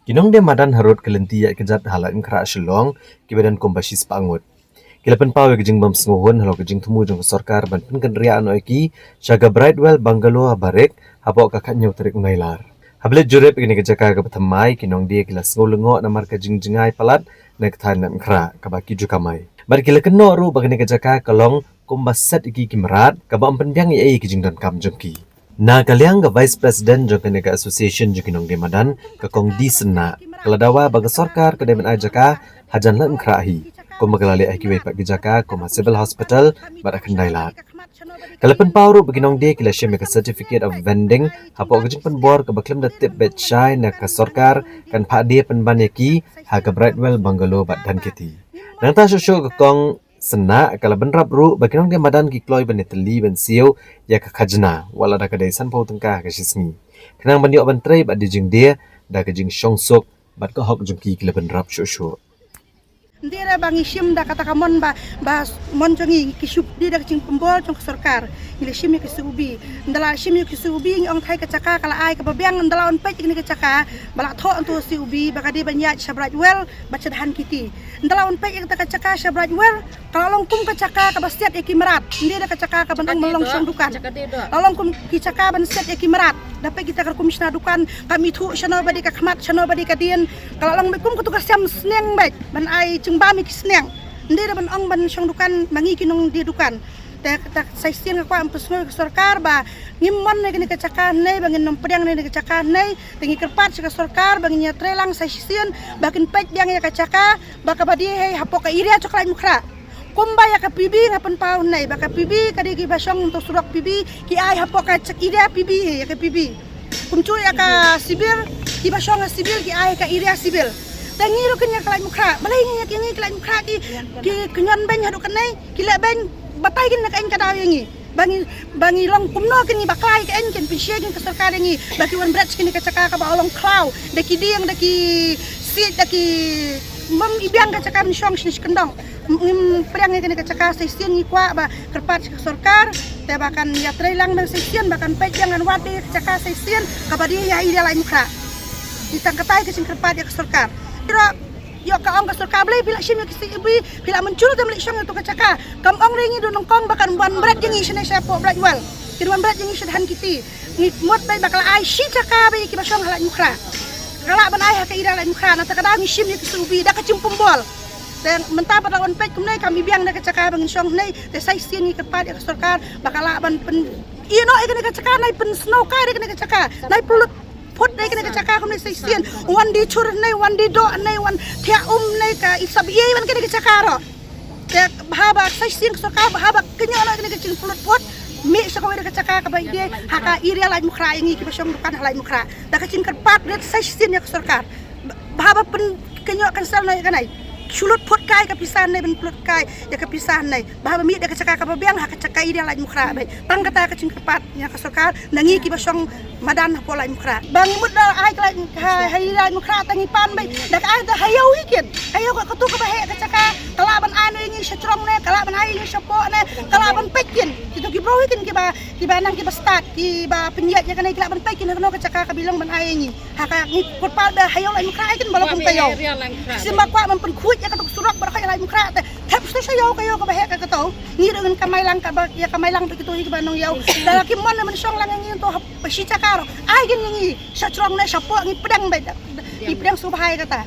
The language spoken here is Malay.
Kinong dia madan harut kelentiak kejat halat ngkra shilong kibadan kombasis pangut. Kilapan pawe kejing bam sengohon halo kejing temu jong sorkar ban pen kendriaan oiki syaga Brightwell Bangalow barek habok kakak nyau tarik ungailar. Hablet jurep kini kejaka ke petamai kinong dia kila sengolengo namar kejing jengai palat nek tan ngkra kabaki jukamai. Bar kila keno ru bagani kejaka kalong kombaset iki kimerat kabam pendiang ai kejing don kam jengki. Na kaliang ke Vice President jong kenega Association jong kinong demadan ke kong di sena keladawa baga sorkar ke demen ajaka hajan lam krahi ko magalali ai kiwe pak gijaka ko civil hospital bara kendailat kalapan pauru beginong de kila sheme ke certificate of vending hapo gejing penbor ke baklem da tip bet chai na ke sorkar kan pak dia penbanyaki ha ke Brightwell Bangalow bat dan kiti nanta shosho ke kong sena kala benrap ru bakinong dia madan ki kloy beneteli ben siu ya ka khajna wala da kadai san pau tengka ka sismi kenang bandio bantrei ba dijing dia da ka jing shongsok bat ka hok jungki kila benrap shosho Ndira bang isim da kata kamon ba mon jongi kisup di da cing pembol jong sorkar ile sim ke subi ndala sim ke subi ong thai ka caka kala ai ka babiang ndala on pek ni ka caka bala tho antu subi baka di banya Brightwell bacadhan kiti ndala on pek ka caka Brightwell kala long kum ka caka ka bastiat ekimarat ndira ka caka ka bandang melong song dukan long kum ki caka ban set ekimarat dapat kita ke komisioner dukan kami thu chano badi ka khmat chano badi ka dien kala long kum ka siam sneng baik ban ai jengba mi kisneng ndira ban ong ban song dukan mangi kinong di dukan ta sai sien ka am pesno ke sorkar ba ngimon ne ka caka ne bangin nom pedang ne ka caka ne tengi kerpat ka sorkar bangin nya trelang sai sien bakin pek yang ya ka caka baka badi hei hapo ka iria coklat mukra kumbaya ka pibi ngapan pau nai baka pibi kadi ki basong untuk surak pibi ki ai hapo ka cek iria pibi ya ka pibi kumcu ya ka sibil ki basong sibil ki ai ka iria sibil tangi ro kenya kalai mukra balai nya kini kalai mukra ki kenyan ben hadu kanai ki le ben batai kin nak en kada yangi bangi long kumno kini baklai ka en ken pisye kin ka sarkar yangi baki wan brats kini ka caka ka ba long cloud daki diang daki sit daki mam ibiang ka caka ni shong shnish kendong perang ni kena cakap sesian ni kuat ba kerpat sorkar te bahkan ya trailang men sesian bahkan pek jangan wadi cakap sesian kabadi ya ida lain mukra ditangkatai ke kerpat ya sorkar kira yo ka ong ka sorkar beli bila sim ki ibi bila muncul te beli syang tu ka cakap kam ong ringi do nongkong bahkan wan berat jengi sene siapa Brightwell kirwan berat jengi sedhan kiti ni mot bai bakal ai si cakap bai ki basong halak mukra kala ban ai ka ida lain mukra na takada mi sim ni ki subi da ka cimpum bol dan mentah pada on pek kumnai kami biang dah kecakar bangin syong nai te sai sien ni kepat ya sorkar bakala ban pen ino ikene kecakar nai pen snow ka ikene kecakar nai pulut pot nai ikene kecakar kumnai sai sien wan di chur nai wan di do nai wan thia nai ka isab ye wan ikene kecakar ro te bahaba sai sien sorkar bahaba kenya nai ikene kecing pulut pot mi sakawe kecakar ka bai dia haka iria lai mukra ingi ki basong dukan lai mukra dah kecing kepat dia sai sien ya sorkar bahaba pen kenya kan sel nai kanai sulut pot kai kepisahan nai ben pulut kai ya kepisahan nai bahwa mi da kecaka ka babiang ha kecaka ida lai mukra bai tang kata kecing kepat nya ka sorkar nangi ki basong madan ha lai mukra bang mud da ai ka hai lai mukra tangi pan bai da ai da hayau ikin hayau ka tu ka bahe kecaka kalaban anu ingi setrong ne kalaban ai ingi sepo ne kalaban pekin itu ki bro ikin ki ba nang ki ba start ki ba penyat ya kana ki kalaban pekin no kecaka ka bilang ban ai ingi ha ka ngi pot pa da hayau lai mukra ikin balapun tayo simba kwa mempen ya katok surak berkaya lai mukra te tap sayo kayo ka bahe ka kato ni dengan kamay lang ka ba ya kamay lang begitu hi banong yaw dalaki mon man syong lang ngi to pasita karo ay gin ngi sa trong na sa po ngi pedang ba i pedang subahay kata